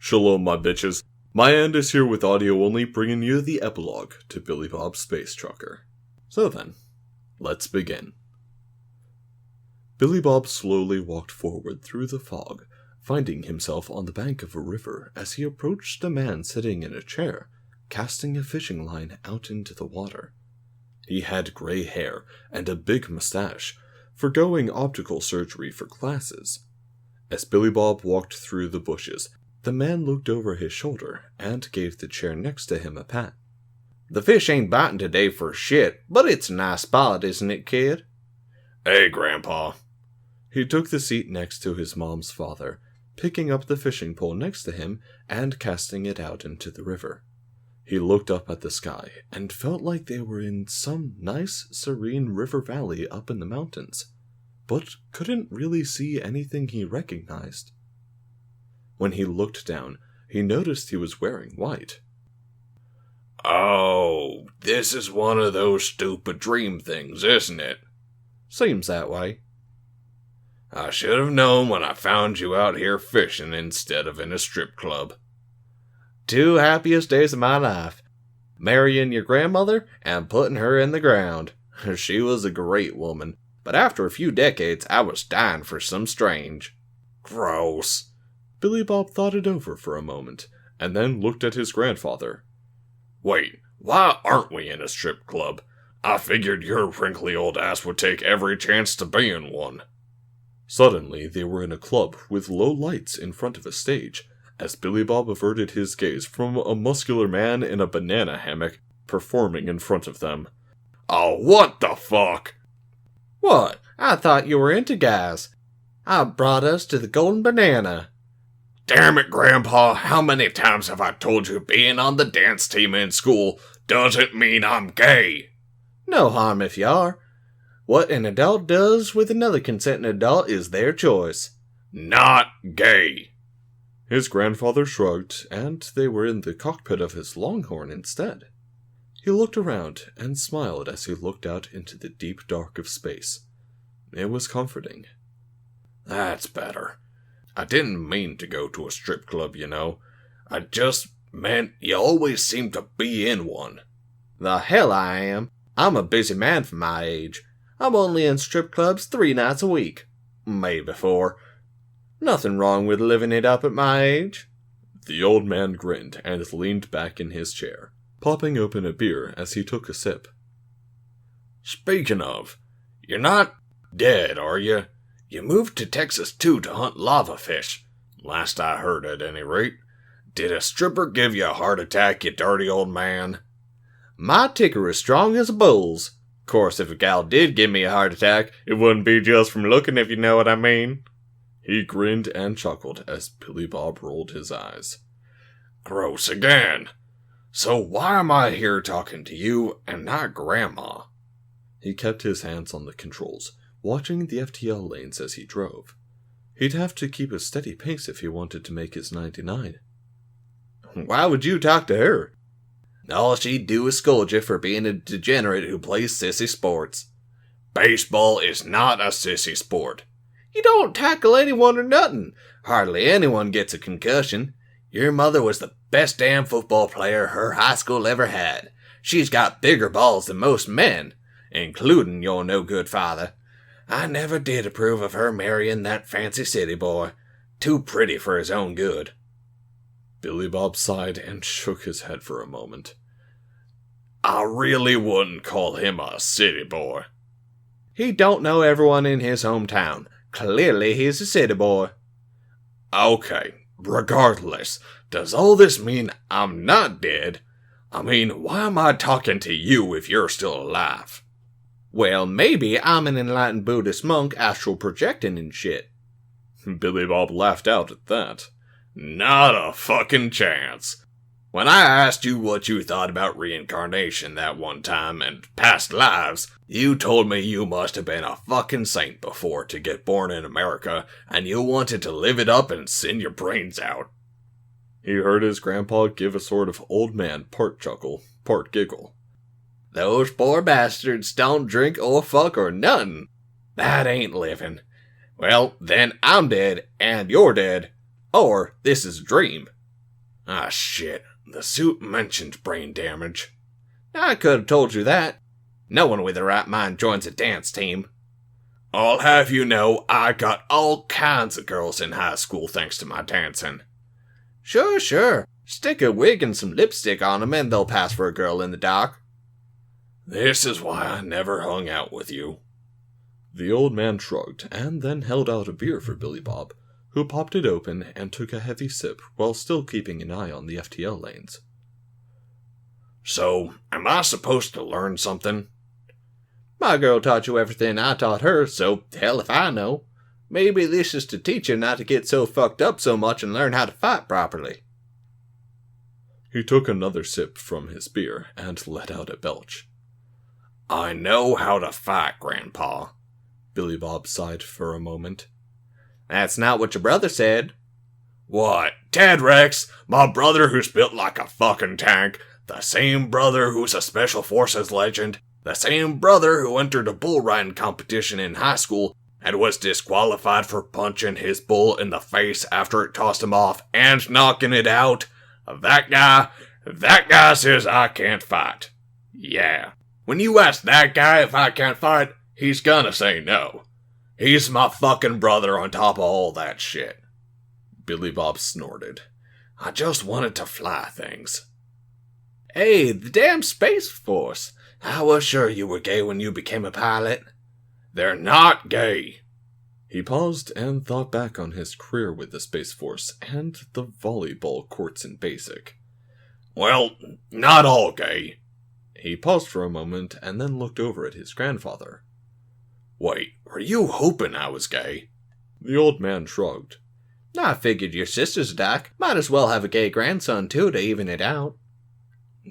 Shalom, my bitches. My end is here with audio only, bringing you the epilogue to Billy Bob's Space Trucker. So then, let's begin. Billy Bob slowly walked forward through the fog, finding himself on the bank of a river as he approached a man sitting in a chair, casting a fishing line out into the water. He had gray hair and a big mustache, foregoing optical surgery for glasses. As Billy Bob walked through the bushes, the man looked over his shoulder and gave the chair next to him a pat. "The fish ain't biting today for shit, but it's a nice spot, isn't it, kid?" "Hey, Grandpa." He took the seat next to his mom's father, picking up the fishing pole next to him and casting it out into the river. He looked up at the sky and felt like they were in some nice, serene river valley up in the mountains, but couldn't really see anything he recognized. When he looked down, he noticed he was wearing white. "Oh, this is one of those stupid dream things, isn't it?" "Seems that way." "I should have known when I found you out here fishing instead of in a strip club." "Two happiest days of my life. Marrying your grandmother and putting her in the ground. She was a great woman, but after a few decades I was dying for some strange." "Gross." Billy Bob thought it over for a moment, and then looked at his grandfather. "Wait, why aren't we in a strip club? I figured your wrinkly old ass would take every chance to be in one." Suddenly, they were in a club with low lights in front of a stage, as Billy Bob averted his gaze from a muscular man in a banana hammock performing in front of them. "Oh, what the fuck?" "What? I thought you were into guys. I brought us to the Golden Banana." "Damn it, Grandpa, how many times have I told you being on the dance team in school doesn't mean I'm gay?" "No harm if you are. What an adult does with another consenting adult is their choice." "Not gay." His grandfather shrugged, and they were in the cockpit of his Longhorn instead. He looked around and smiled as he looked out into the deep dark of space. It was comforting. "That's better. I didn't mean to go to a strip club, you know. I just meant you always seem to be in one." "The hell I am. I'm a busy man for my age. I'm only in strip clubs 3 nights a week. Maybe 4. Nothing wrong with living it up at my age." The old man grinned and leaned back in his chair, popping open a beer as he took a sip. "Speaking of, you're not dead, are you? You moved to Texas, too, to hunt lava fish. Last I heard, at any rate. Did a stripper give you a heart attack, you dirty old man?" "My ticker is strong as a bull's. Course, if a gal did give me a heart attack, it wouldn't be just from looking, if you know what I mean." He grinned and chuckled as Billy Bob rolled his eyes. "Gross again. So why am I here talking to you and not Grandma?" He kept his hands on the controls, watching the FTL lanes as he drove. He'd have to keep a steady pace if he wanted to make his 99. "Why would you talk to her? All she'd do is scold you for being a degenerate who plays sissy sports." "Baseball is not a sissy sport." "You don't tackle anyone or nothing. Hardly anyone gets a concussion. Your mother was the best damn football player her high school ever had. She's got bigger balls than most men, including your no-good father. I never did approve of her marrying that fancy city boy. Too pretty for his own good." Billy Bob sighed and shook his head for a moment. "I really wouldn't call him a city boy." "He don't know everyone in his hometown. Clearly he's a city boy." "Okay, regardless, does all this mean I'm not dead? I mean, why am I talking to you if you're still alive?" "Well, maybe I'm an enlightened Buddhist monk astral projecting and shit." Billy Bob laughed out at that. "Not a fucking chance. When I asked you what you thought about reincarnation that one time and past lives, you told me you must have been a fucking saint before to get born in America, and you wanted to live it up and send your brains out." He heard his grandpa give a sort of old man part chuckle, part giggle. "Those poor bastards don't drink or fuck or nothing. That ain't living. Well, then I'm dead, and you're dead. Or this is a dream. Ah, shit. The suit mentioned brain damage. I could have told you that. No one with the right mind joins a dance team. I'll have you know I got all kinds of girls in high school thanks to my dancing. Sure. Stick a wig and some lipstick on 'em and they'll pass for a girl in the dark. This is why I never hung out with you. The old man shrugged and then held out a beer for Billy Bob, who popped it open and took a heavy sip while still keeping an eye on the FTL lanes. So, am I supposed to learn something? My girl taught you everything I taught her, so hell if I know. Maybe this is to teach you not to get so fucked up so much and learn how to fight properly. He took another sip from his beer and let out a belch. I know how to fight, Grandpa. Billy Bob sighed for a moment. That's not what your brother said. What? Ted Rex? My brother who's built like a fucking tank? The same brother who's a Special Forces legend? The same brother who entered a bull riding competition in high school and was disqualified for punching his bull in the face after it tossed him off and knocking it out? That guy says I can't fight. Yeah. When you ask that guy if I can't fight, he's gonna say no. He's my fucking brother on top of all that shit. Billy Bob snorted. I just wanted to fly things. Hey, the damn Space Force. I was sure you were gay when you became a pilot. They're not gay. He paused and thought back on his career with the Space Force and the volleyball courts in basic. Well, not all gay. He paused for a moment and then looked over at his grandfather. Wait, were you hoping I was gay? The old man shrugged. I figured your sister's a doc. Might as well have a gay grandson too to even it out.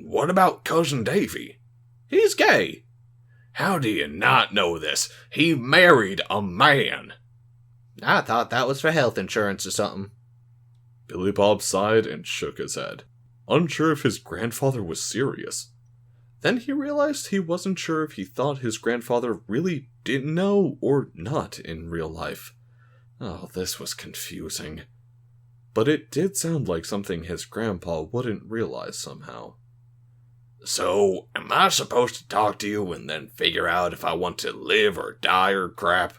What about Cousin Davy? He's gay. How do you not know this? He married a man. I thought that was for health insurance or something. Billy Bob sighed and shook his head, unsure if his grandfather was serious. Then he realized he wasn't sure if he thought his grandfather really didn't know or not in real life. Oh, this was confusing. But it did sound like something his grandpa wouldn't realize somehow. So, am I supposed to talk to you and then figure out if I want to live or die or crap?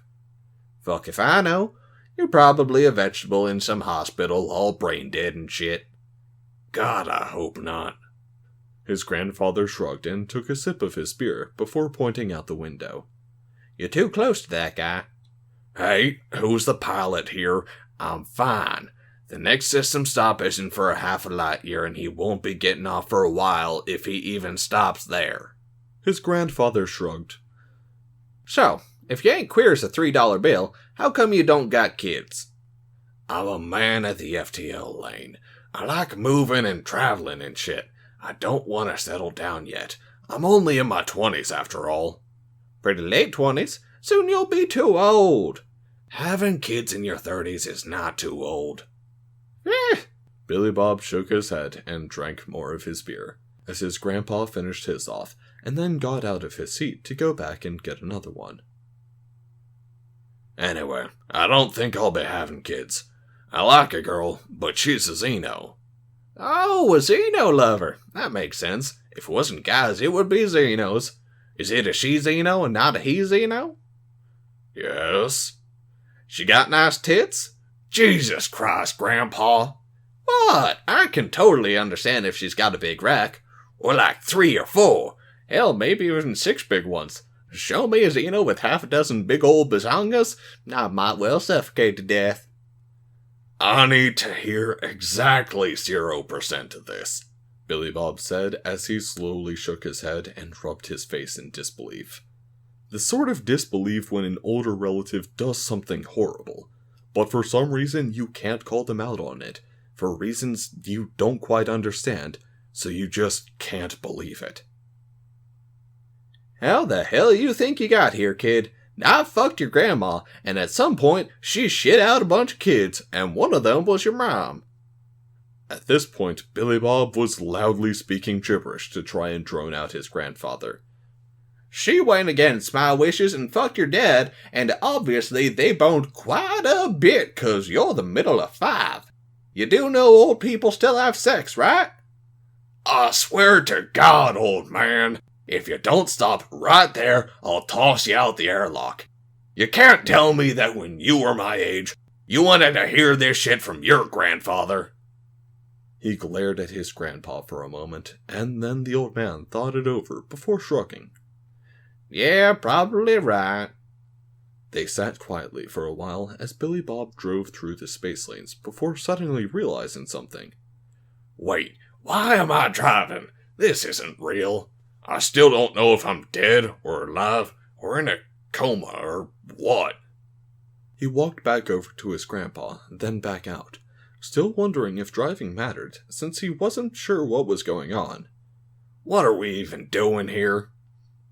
Fuck if I know. You're probably a vegetable in some hospital, all brain dead and shit. God, I hope not. His grandfather shrugged and took a sip of his beer before pointing out the window. You're too close to that guy. Hey, who's the pilot here? I'm fine. The next system stop isn't for a half a light year and he won't be getting off for a while if he even stops there. His grandfather shrugged. So, if you ain't queer as a $3 bill, how come you don't got kids? I'm a man at the FTL lane. I like moving and traveling and shit. I don't want to settle down yet. I'm only in my 20s after all. Pretty late 20s. Soon you'll be too old. Having kids in your 30s is not too old. Billy Bob shook his head and drank more of his beer, as his grandpa finished his off, and then got out of his seat to go back and get another one. Anyway, I don't think I'll be having kids. I like a girl, but she's a Xeno. Oh, a Xeno lover. That makes sense. If it wasn't guys, it would be Xenos. Is it a she Xeno and not a he Xeno? Yes. She got nice tits? Jesus Christ, Grandpa. What? I can totally understand if she's got a big rack. Or like 3 or 4. Hell, maybe even 6 big ones. Show me a Xeno with half a dozen big old bazongas, I might well suffocate to death. I need to hear exactly 0% of this, Billy Bob said as he slowly shook his head and rubbed his face in disbelief. The sort of disbelief when an older relative does something horrible, but for some reason you can't call them out on it, for reasons you don't quite understand, so you just can't believe it. How the hell you think you got here, kid? I fucked your grandma, and at some point, she shit out a bunch of kids, and one of them was your mom. At this point, Billy Bob was loudly speaking gibberish to try and drone out his grandfather. She went against my wishes and fucked your dad, and obviously they boned quite a bit, 'cause you're the middle of 5. You do know old people still have sex, right? I swear to God, old man, if you don't stop right there, I'll toss you out the airlock. You can't tell me that when you were my age, you wanted to hear this shit from your grandfather. He glared at his grandpa for a moment, and then the old man thought it over before shrugging. Yeah, probably right. They sat quietly for a while as Billy Bob drove through the space lanes before suddenly realizing something. Wait, why am I driving? This isn't real. I still don't know if I'm dead or alive or in a coma or what. He walked back over to his grandpa, then back out, still wondering if driving mattered, since he wasn't sure what was going on. What are we even doing here?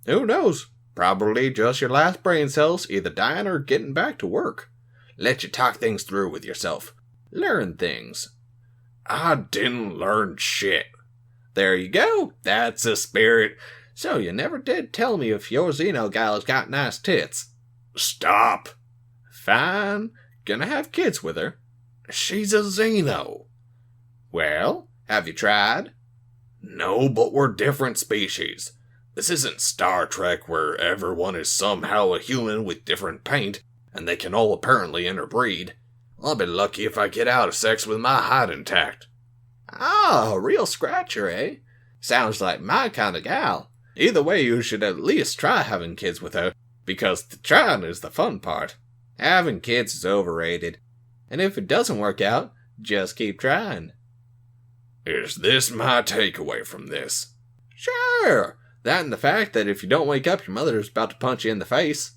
Who knows? Probably just your last brain cells either dying or getting back to work. Let you talk things through with yourself. Learn things. I didn't learn shit. There you go. That's a spirit. So you never did tell me if your Xeno gal's got nice tits. Stop. Fine. Gonna have kids with her. She's a Xeno. Well, have you tried? No, but we're different species. This isn't Star Trek where everyone is somehow a human with different paint, and they can all apparently interbreed. I'll be lucky if I get out of sex with my hide intact. Ah, a real scratcher, eh? Sounds like my kind of gal. Either way, you should at least try having kids with her, because the trying is the fun part. Having kids is overrated. And if it doesn't work out, just keep trying. Is this my takeaway from this? Sure! That and the fact that if you don't wake up, your mother is about to punch you in the face.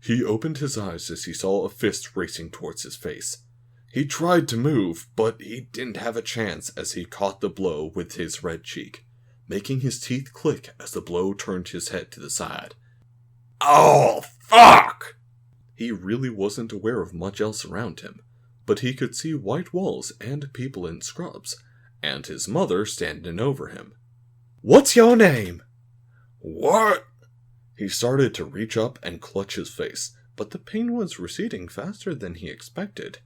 He opened his eyes as he saw a fist racing towards his face. He tried to move, but he didn't have a chance as he caught the blow with his red cheek, making his teeth click as the blow turned his head to the side. Oh, fuck! He really wasn't aware of much else around him, but he could see white walls and people in scrubs, and his mother standing over him. "What's your name?" What? He started to reach up and clutch his face, but the pain was receding faster than he expected.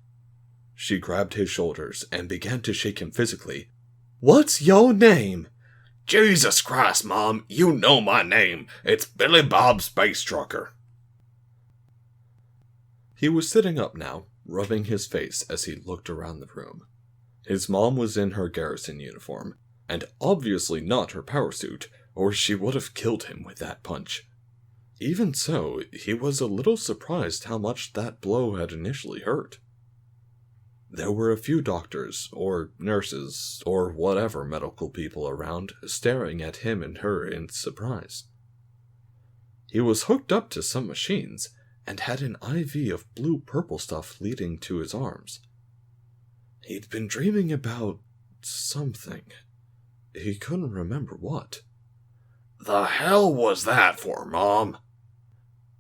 She grabbed his shoulders and began to shake him physically. "What's your name?" Jesus Christ, Mom, you know my name. It's Billy Bob Space Trucker. He was sitting up now, rubbing his face as he looked around the room. His mom was in her garrison uniform, and obviously not her power suit, or she would have killed him with that punch. Even so, he was a little surprised how much that blow had initially hurt. There were a few doctors, or nurses, or whatever medical people around, staring at him and her in surprise. He was hooked up to some machines, and had an IV of blue-purple stuff leading to his arms. He'd been dreaming about something. He couldn't remember what. The hell was that for, Mom?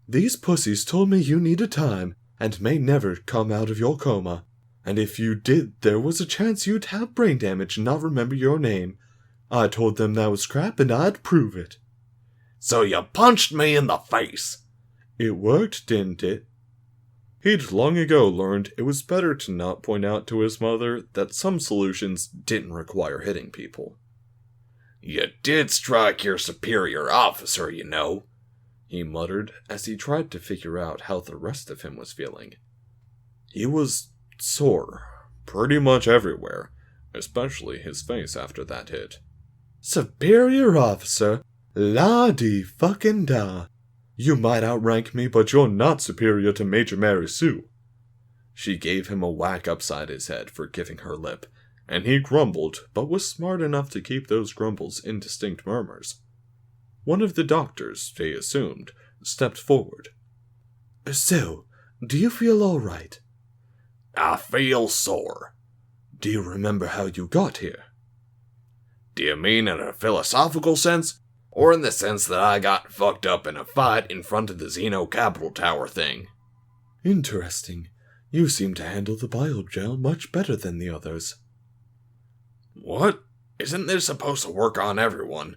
"These pussies told me you needed time, and may never come out of your coma. And if you did, there was a chance you'd have brain damage and not remember your name. I told them that was crap, and I'd prove it." So you punched me in the face. It worked, didn't it? He'd long ago learned it was better to not point out to his mother that some solutions didn't require hitting people. You did strike your superior officer, you know, he muttered as he tried to figure out how the rest of him was feeling. He was sore, pretty much everywhere, especially his face after that hit. "Superior officer? La-di-fucking-da. You might outrank me, but you're not superior to Major Mary Sue." She gave him a whack upside his head for giving her lip, and he grumbled, but was smart enough to keep those grumbles indistinct murmurs. One of the doctors, they assumed, stepped forward. "So, do you feel all right?" I feel sore. "Do you remember how you got here?" Do you mean in a philosophical sense? Or in the sense that I got fucked up in a fight in front of the Xeno Capitol Tower thing? Interesting. You seem to handle the biogel much better than the others. What? Isn't this supposed to work on everyone?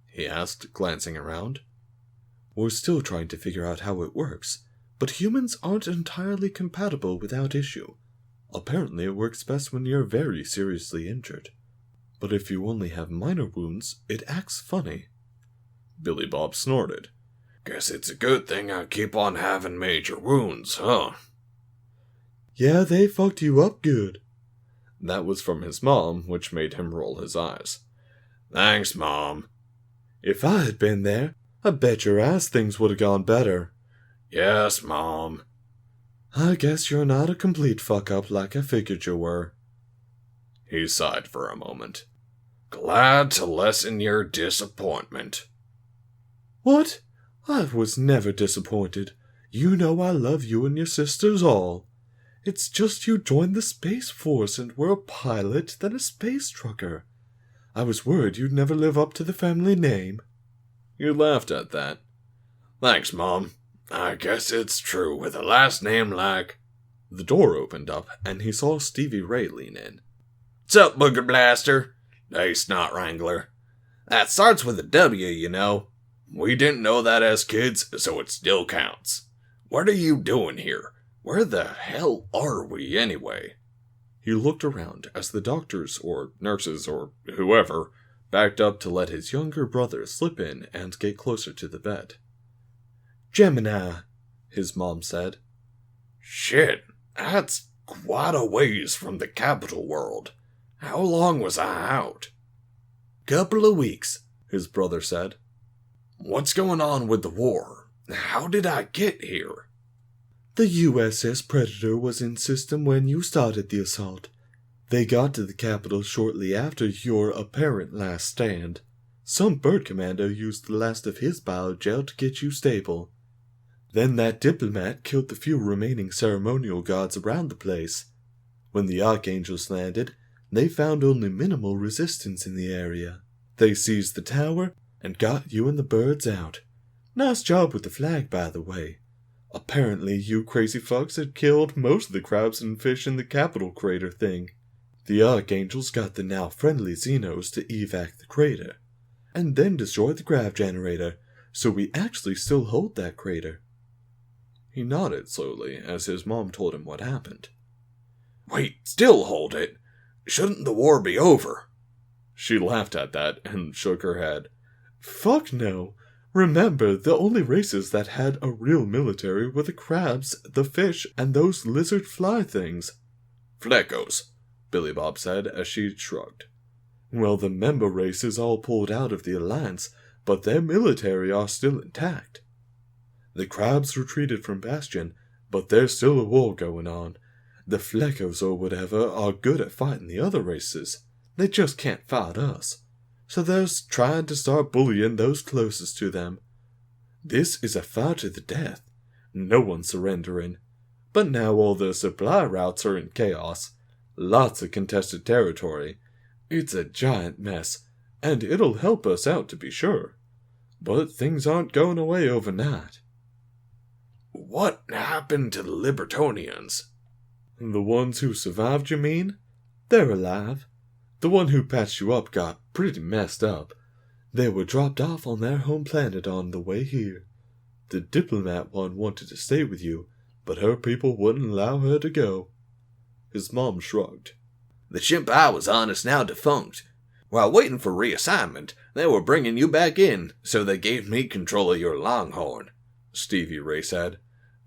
He asked, glancing around. "We're still trying to figure out how it works, but humans aren't entirely compatible without issue. Apparently it works best when you're very seriously injured. But if you only have minor wounds, it acts funny. Billy Bob snorted. Guess it's a good thing I keep on having major wounds, huh? Yeah, they fucked you up good. That was from his mom, which made him roll his eyes. Thanks, Mom. If I had been there, I bet your ass things would have gone better. Yes, Mom. I guess you're not a complete fuck-up like I figured you were. He sighed for a moment. Glad to lessen your disappointment. What? I was never disappointed. You know I love you and your sisters all. It's just you joined the Space Force and were a pilot, then a space trucker. I was worried you'd never live up to the family name. You laughed at that. Thanks, Mom. I guess it's true with a last name like... The door opened up, and he saw Stevie Ray lean in. "'What's up, Booger Blaster?" "Hey, Snot Wrangler. That starts with a W, you know. We didn't know that as kids, so it still counts. What are you doing here? Where the hell are we, anyway?" He looked around as the doctors, or nurses, or whoever, backed up to let his younger brother slip in and get closer to the bed. "Gemini," his mom said. "Shit, that's quite a ways from the capital world. How long was I out?" "Couple of weeks," his brother said. "What's going on with the war? How did I get here?" "The USS Predator was in system when you started the assault. They got to the capital shortly after your apparent last stand. Some bird commando used the last of his biogel to get you stable. Then that diplomat killed the few remaining ceremonial guards around the place. When the Archangels landed, they found only minimal resistance in the area. They seized the tower and got you and the birds out. Nice job with the flag, by the way. Apparently you crazy fucks had killed most of the crabs and fish in the Capitol crater thing. The Archangels got the now friendly Xenos to evac the crater, and then destroyed the grav generator, so we actually still hold that crater." He nodded slowly as his mom told him what happened. "Wait, still hold it? Shouldn't the war be over?" She laughed at that and shook her head. "Fuck no. Remember, the only races that had a real military were the crabs, the fish, and those lizard fly things." "Fleckos," Billy Bob said as she shrugged. "Well, the member races all pulled out of the Alliance, but their military are still intact. The crabs retreated from Bastion, but there's still a war going on. The Fleckos or whatever are good at fighting the other races. They just can't fight us. So they're trying to start bullying those closest to them. This is a fight to the death. No one's surrendering. But now all the supply routes are in chaos. Lots of contested territory. It's a giant mess, and it'll help us out to be sure. But things aren't going away overnight." "What happened to the Libertonians?" "The ones who survived, you mean? They're alive. The one who patched you up got pretty messed up. They were dropped off on their home planet on the way here. The diplomat one wanted to stay with you, but her people wouldn't allow her to go." His mom shrugged. "The ship I was on is now defunct. While waiting for reassignment, they were bringing you back in, so they gave me control of your Longhorn," Stevie Ray said.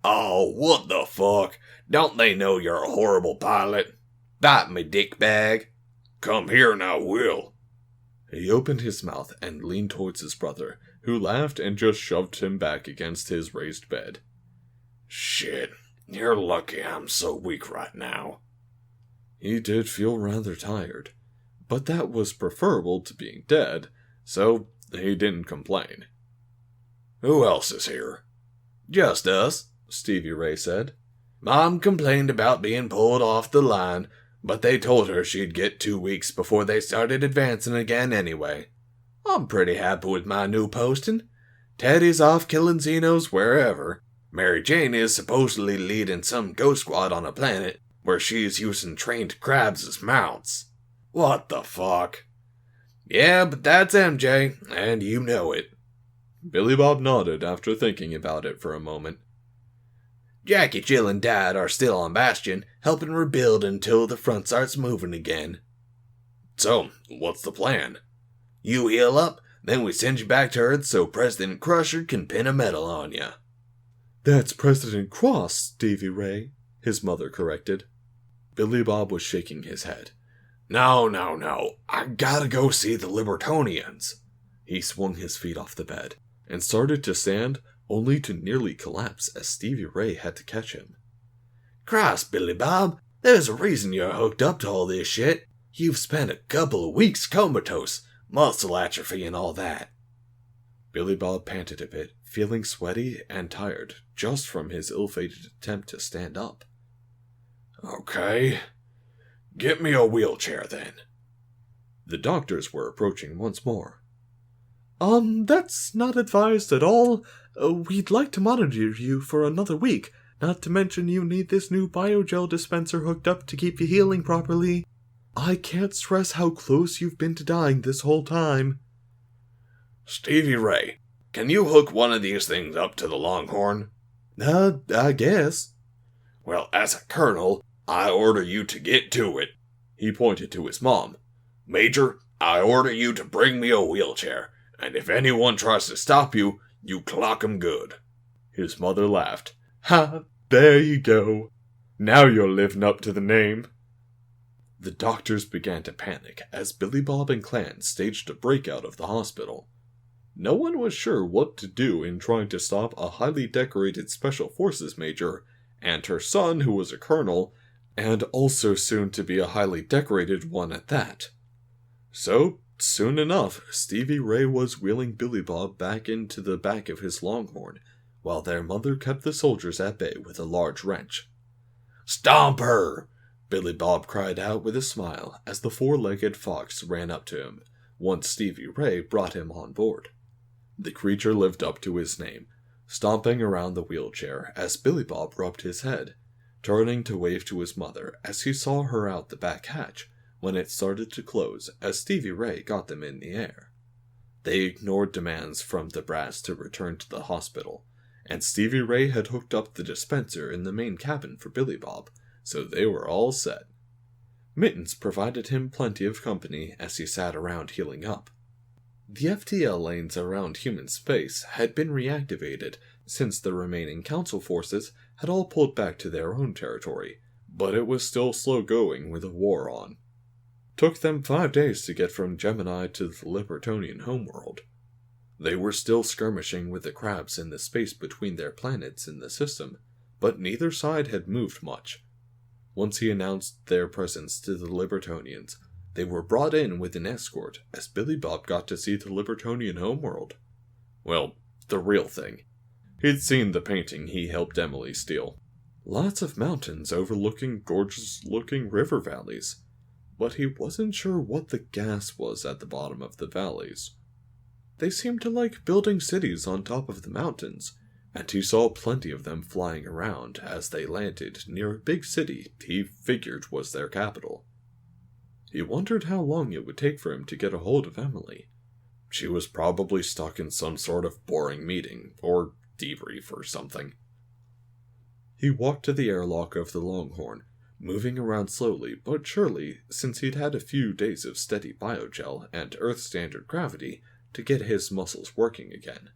"Oh, what the fuck? Don't they know you're a horrible pilot?" "Bite me, dickbag." "Come here and I will." He opened his mouth and leaned towards his brother, who laughed and just shoved him back against his raised bed. "Shit, you're lucky I'm so weak right now." He did feel rather tired, but that was preferable to being dead, so he didn't complain. "Who else is here?" "Just us," Stevie Ray said. "Mom complained about being pulled off the line, but they told her she'd get 2 weeks before they started advancing again anyway. I'm pretty happy with my new posting. Teddy's off killing Xenos wherever. Mary Jane is supposedly leading some ghost squad on a planet where she's using trained crabs as mounts." "What the fuck?" "Yeah, but that's MJ, and you know it." Billy Bob nodded after thinking about it for a moment. Jackie, Jill, and Dad are still on Bastion, helping rebuild until the front starts moving again. So, what's the plan? You heal up, then we send you back to Earth so President Crusher can pin a medal on you. That's President Cross, Stevie Ray, his mother corrected. Billy Bob was shaking his head. No. I gotta go see the Libertonians. He swung his feet off the bed and started to stand, only to nearly collapse as Stevie Ray had to catch him. Christ, Billy Bob, there's a reason you're hooked up to all this shit. You've spent a couple of weeks comatose, muscle atrophy and all that. Billy Bob panted a bit, feeling sweaty and tired just from his ill-fated attempt to stand up. Okay. Get me a wheelchair then. The doctors were approaching once more. That's not advised at all. We'd like to monitor you for another week, not to mention you need this new biogel dispenser hooked up to keep you healing properly. I can't stress how close you've been to dying this whole time. Stevie Ray, can you hook one of these things up to the Longhorn? I guess. Well, as a colonel, I order you to get to it. He pointed to his mom. Major, I order you to bring me a wheelchair, and if anyone tries to stop you, you clock 'em good. His mother laughed. Ha, there you go. Now you're living up to the name. The doctors began to panic as Billy Bob and Clan staged a breakout of the hospital. No one was sure what to do in trying to stop a highly decorated Special Forces major and her son, who was a colonel, and also soon to be a highly decorated one at that. So, soon enough, Stevie Ray was wheeling Billy Bob back into the back of his Longhorn, while their mother kept the soldiers at bay with a large wrench. Stomp her! Billy Bob cried out with a smile as the four-legged fox ran up to him, once Stevie Ray brought him on board. The creature lived up to his name, stomping around the wheelchair as Billy Bob rubbed his head, turning to wave to his mother as he saw her out the back hatch when it started to close as Stevie Ray got them in the air. They ignored demands from the brass to return to the hospital, and Stevie Ray had hooked up the dispenser in the main cabin for Billy Bob, so they were all set. Mittens provided him plenty of company as he sat around healing up. The FTL lanes around human space had been reactivated since the remaining Council forces had all pulled back to their own territory, but it was still slow going with a war on. Took them 5 days to get from Gemini to the Libertonian homeworld. They were still skirmishing with the crabs in the space between their planets in the system, but neither side had moved much. Once he announced their presence to the Libertonians, they were brought in with an escort as Billy Bob got to see the Libertonian homeworld. Well, the real thing. He'd seen the painting he helped Emily steal. Lots of mountains overlooking gorgeous-looking river valleys, but he wasn't sure what the gas was at the bottom of the valleys. They seemed to like building cities on top of the mountains, and he saw plenty of them flying around as they landed near a big city he figured was their capital. He wondered how long it would take for him to get a hold of Emily. She was probably stuck in some sort of boring meeting, or debrief or something. He walked to the airlock of the Longhorn, moving around slowly but surely since he'd had a few days of steady biogel and Earth-standard gravity to get his muscles working again.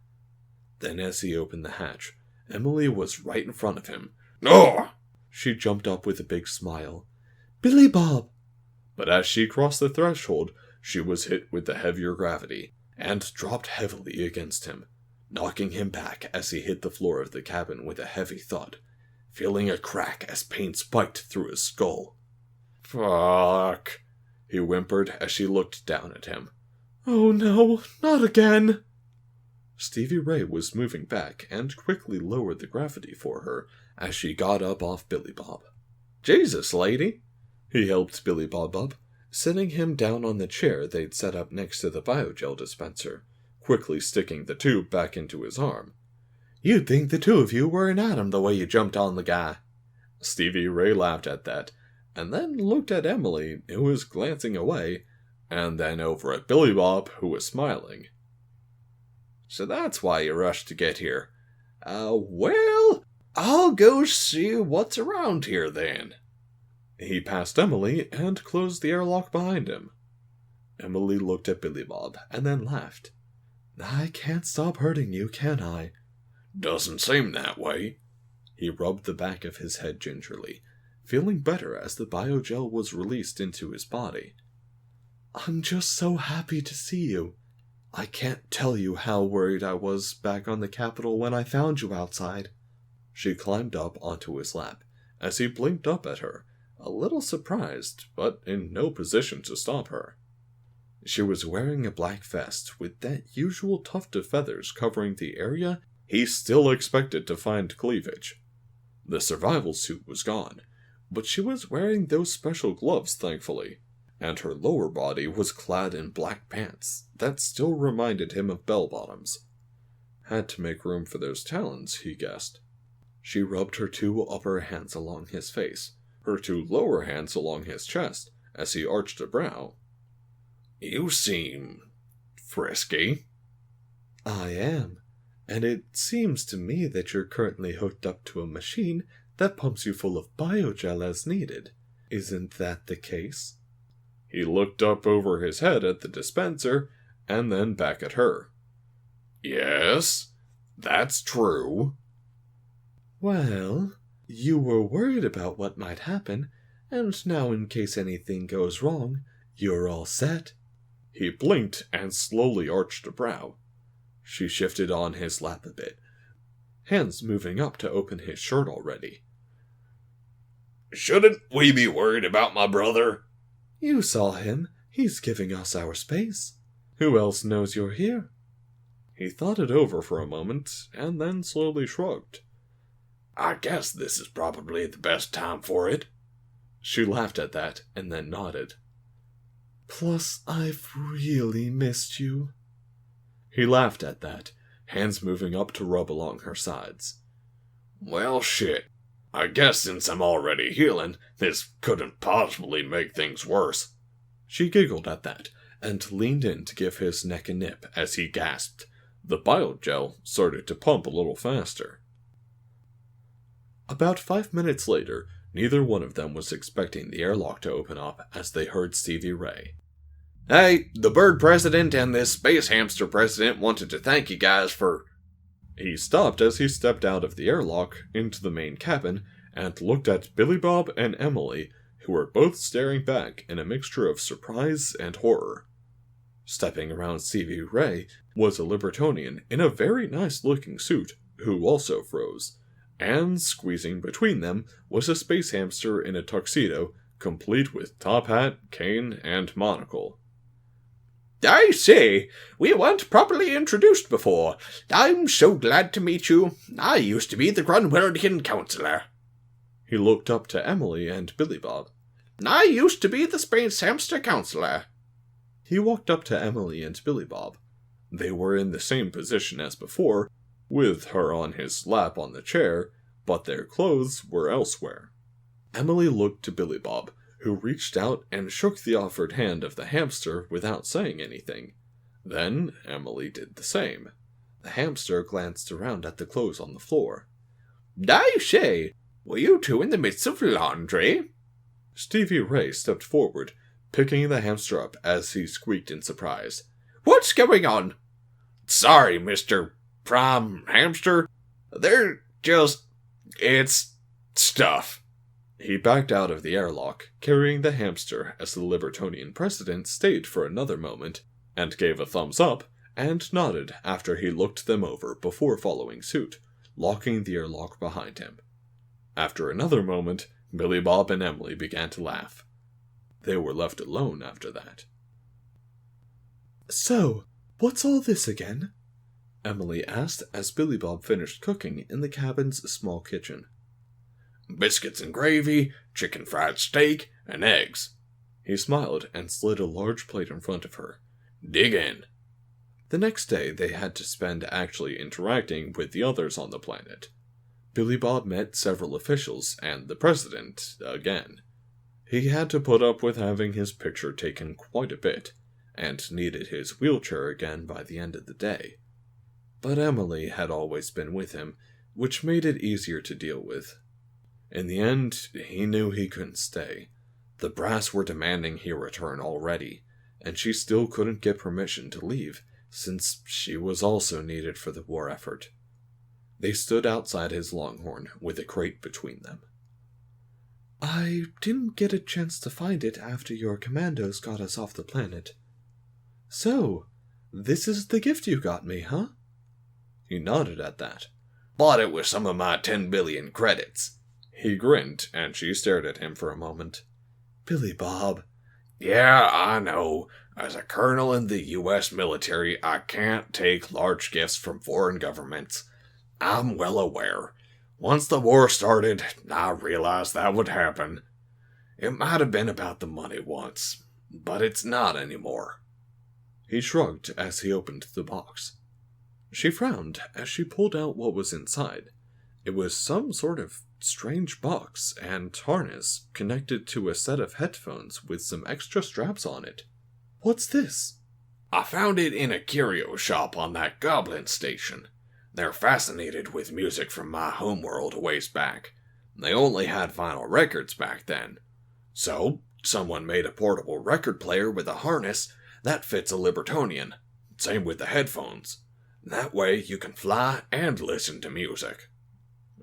Then as he opened the hatch, Emily was right in front of him. No! She jumped up with a big smile. Billy Bob! But as she crossed the threshold, she was hit with the heavier gravity, and dropped heavily against him, knocking him back as he hit the floor of the cabin with a heavy thud, feeling a crack as pain spiked through his skull. Fuck, he whimpered as she looked down at him. Oh no, not again! Stevie Ray was moving back and quickly lowered the gravity for her as she got up off Billy Bob. Jesus, lady! He helped Billy Bob up, sitting him down on the chair they'd set up next to the biogel dispenser, quickly sticking the tube back into his arm. You'd think the two of you were an atom the way you jumped on the guy. Stevie Ray laughed at that, and then looked at Emily, who was glancing away, and then over at Billy Bob, who was smiling. So that's why you rushed to get here. Well, I'll go see what's around here then. He passed Emily and closed the airlock behind him. Emily looked at Billy Bob and then laughed. I can't stop hurting you, can I? Doesn't seem that way. He rubbed the back of his head gingerly, feeling better as the biogel was released into his body. I'm just so happy to see you. I can't tell you how worried I was back on the Capitol when I found you outside. She climbed up onto his lap as he blinked up at her, a little surprised, but in no position to stop her. She was wearing a black vest with that usual tuft of feathers covering the area he still expected to find cleavage. The survival suit was gone, but she was wearing those special gloves, thankfully, and her lower body was clad in black pants that still reminded him of bell-bottoms. Had to make room for those talons, he guessed. She rubbed her 2 upper hands along his face, her 2 lower hands along his chest, as he arched a brow. You seem frisky. I am, and it seems to me that you're currently hooked up to a machine that pumps you full of biogel as needed. Isn't that the case? He looked up over his head at the dispenser, and then back at her. Yes, that's true. Well, you were worried about what might happen, and now in case anything goes wrong, you're all set. He blinked and slowly arched a brow. She shifted on his lap a bit, hands moving up to open his shirt already. Shouldn't we be worried about my brother? You saw him. He's giving us our space. Who else knows you're here? He thought it over for a moment, and then slowly shrugged. I guess this is probably the best time for it. She laughed at that, and then nodded. Plus, I've really missed you. He laughed at that, hands moving up to rub along her sides. Well, shit. I guess since I'm already healing, this couldn't possibly make things worse. She giggled at that, and leaned in to give his neck a nip as he gasped. The biogel started to pump a little faster. About 5 minutes later, neither one of them was expecting the airlock to open up as they heard Stevie Ray. Hey, the bird president and this space hamster president wanted to thank you guys for... He stopped as he stepped out of the airlock into the main cabin and looked at Billy Bob and Emily, who were both staring back in a mixture of surprise and horror. Stepping around Stevie Ray was a Libertonian in a very nice-looking suit, who also froze, and squeezing between them was a space hamster in a tuxedo, complete with top hat, cane, and monocle. I say, we weren't properly introduced before. I'm so glad to meet you. I used to be the Grunweldian counselor. He looked up to Emily and Billy Bob. I used to be the space hamster counselor. He walked up to Emily and Billy Bob. They were in the same position as before, with her on his lap on the chair, but their clothes were elsewhere. Emily looked to Billy Bob, who reached out and shook the offered hand of the hamster without saying anything. Then Emily did the same. The hamster glanced around at the clothes on the floor. I say, were you two in the midst of laundry? Stevie Ray stepped forward, picking the hamster up as he squeaked in surprise. What's going on? Sorry, Mr. Prime Hamster. They're just... it's... stuff. He backed out of the airlock, carrying the hamster as the Libertonian president stayed for another moment, and gave a thumbs up, and nodded after he looked them over before following suit, locking the airlock behind him. After another moment, Billy Bob and Emily began to laugh. They were left alone after that. So, what's all this again? Emily asked as Billy Bob finished cooking in the cabin's small kitchen. Biscuits and gravy, chicken fried steak, and eggs. He smiled and slid a large plate in front of her. Dig in. The next day they had to spend actually interacting with the others on the planet. Billy Bob met several officials and the president again. He had to put up with having his picture taken quite a bit, and needed his wheelchair again by the end of the day. But Emily had always been with him, which made it easier to deal with. In the end, he knew he couldn't stay. The brass were demanding he return already, and she still couldn't get permission to leave, since she was also needed for the war effort. They stood outside his Longhorn, with a crate between them. I didn't get a chance to find it after your commandos got us off the planet. So, this is the gift you got me, huh? He nodded at that. Bought it with some of my 10 billion credits. He grinned, and she stared at him for a moment. Billy Bob. Yeah, I know. As a colonel in the U.S. military, I can't take large gifts from foreign governments. I'm well aware. Once the war started, I realized that would happen. It might have been about the money once, but it's not anymore. He shrugged as he opened the box. She frowned as she pulled out what was inside. It was some sort of strange box and harness connected to a set of headphones with some extra straps on it. What's this? I found it in a curio shop on that Goblin station. They're fascinated with music from my homeworld a ways back. They only had vinyl records back then. So, someone made a portable record player with a harness that fits a Libertonian. Same with the headphones. That way you can fly and listen to music.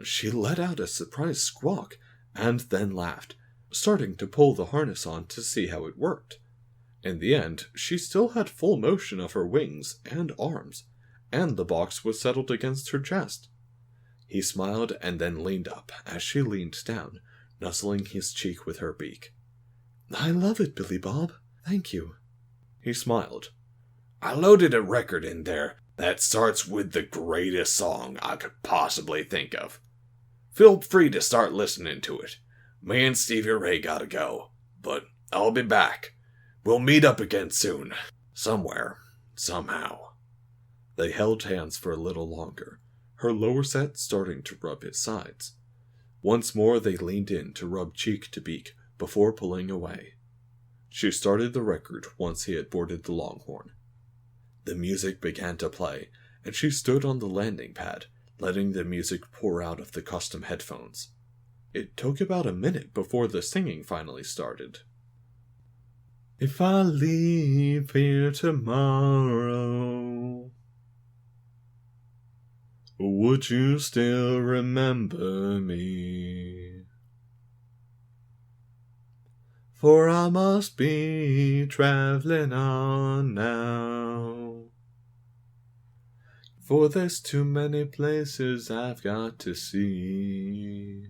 She let out a surprised squawk and then laughed, starting to pull the harness on to see how it worked. In the end, she still had full motion of her wings and arms, and the box was settled against her chest. He smiled and then leaned up as she leaned down, nuzzling his cheek with her beak. I love it, Billy Bob. Thank you. He smiled. I loaded a record in there that starts with the greatest song I could possibly think of. Feel free to start listening to it. Me and Stevie Ray gotta go, but I'll be back. We'll meet up again soon. Somewhere. Somehow. They held hands for a little longer, her lower set starting to rub his sides. Once more they leaned in to rub cheek to beak before pulling away. She started the record once he had boarded the Longhorn. The music began to play, and she stood on the landing pad, letting the music pour out of the custom headphones. It took about a minute before the singing finally started. If I leave here tomorrow, would you still remember me? For I must be traveling on now. For there's too many places I've got to see.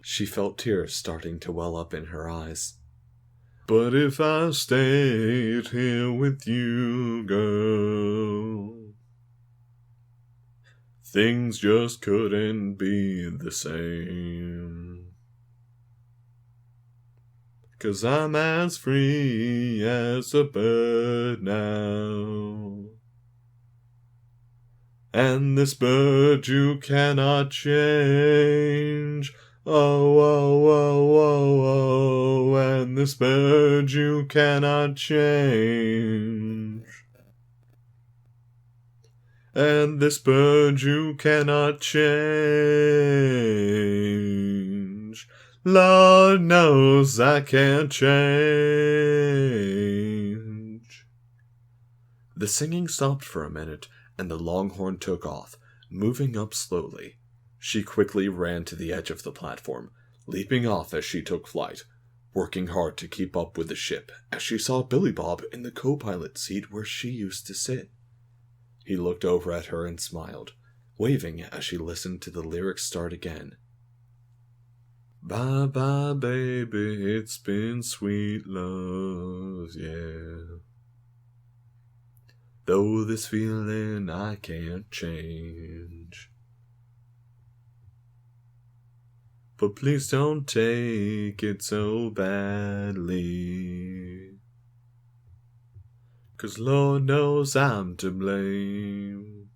She felt tears starting to well up in her eyes. But if I stayed here with you, girl, things just couldn't be the same. 'Cause I'm as free as a bird now. And this bird you cannot change. Oh, oh, oh, oh, oh, and this bird you cannot change. And this bird you cannot change. Lord knows I can't change. The singing stopped for a minute, and the Longhorn took off, moving up slowly. She quickly ran to the edge of the platform, leaping off as she took flight, working hard to keep up with the ship as she saw Billy Bob in the co-pilot seat where she used to sit. He looked over at her and smiled, waving as she listened to the lyrics start again. Bye bye baby, it's been sweet love, yeah. Though this feeling I can't change. But please don't take it so badly. 'Cause Lord knows I'm to blame.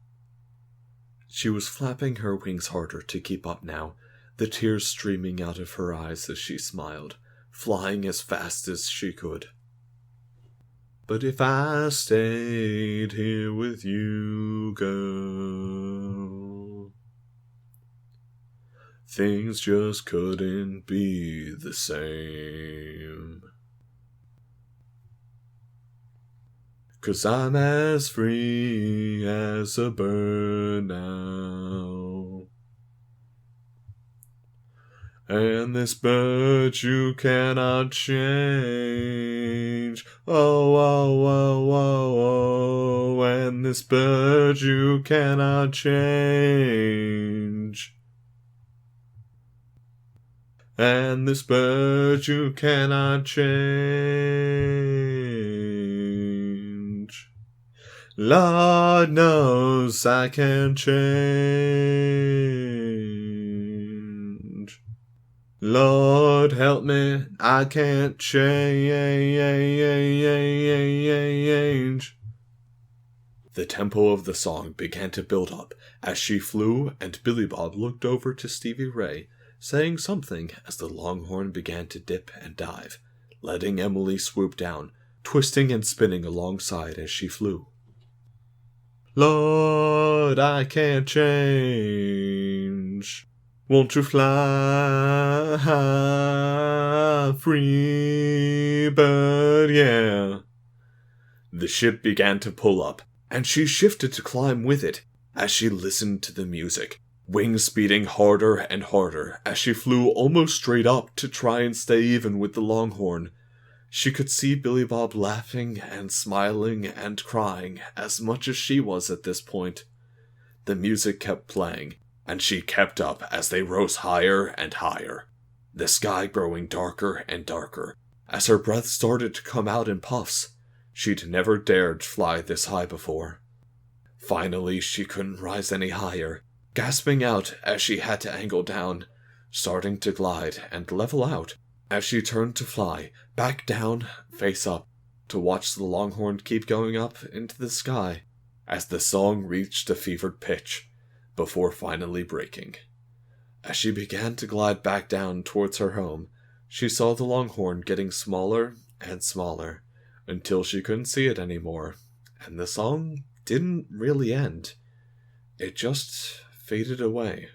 She was flapping her wings harder to keep up now, the tears streaming out of her eyes as she smiled, flying as fast as she could. But if I stayed here with you, girl, things just couldn't be the same. 'Cause I'm as free as a bird now. And this bird you cannot change. Oh, oh, oh, oh, oh. And this bird you cannot change. And this bird you cannot change. Lord knows I can change. Lord help me, I can't change. The tempo of the song began to build up as she flew, and Billy Bob looked over to Stevie Ray, saying something as the Longhorn began to dip and dive, letting Emily swoop down, twisting and spinning alongside as she flew. Lord, I can't change. Won't you fly free, bird, yeah. The ship began to pull up, and she shifted to climb with it as she listened to the music, wings speeding harder and harder as she flew almost straight up to try and stay even with the Longhorn. She could see Billy Bob laughing and smiling and crying as much as she was at this point. The music kept playing, and she kept up as they rose higher and higher, the sky growing darker and darker as her breath started to come out in puffs. She'd never dared fly this high before. Finally, she couldn't rise any higher, gasping out as she had to angle down, starting to glide and level out as she turned to fly, back down, face up, to watch the Longhorn keep going up into the sky as the song reached a fevered pitch, before finally breaking. As she began to glide back down towards her home, she saw the Longhorn getting smaller and smaller, until she couldn't see it anymore, and the song didn't really end. It just faded away.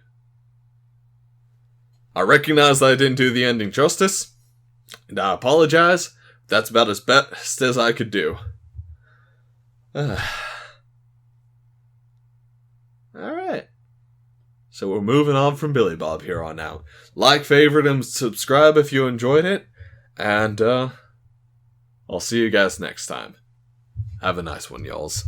I recognize that I didn't do the ending justice, and I apologize. That's about as best as I could do. Alright. So we're moving on from Billy Bob here on out. Like, favorite, and subscribe if you enjoyed it, and I'll see you guys next time. Have a nice one, y'alls.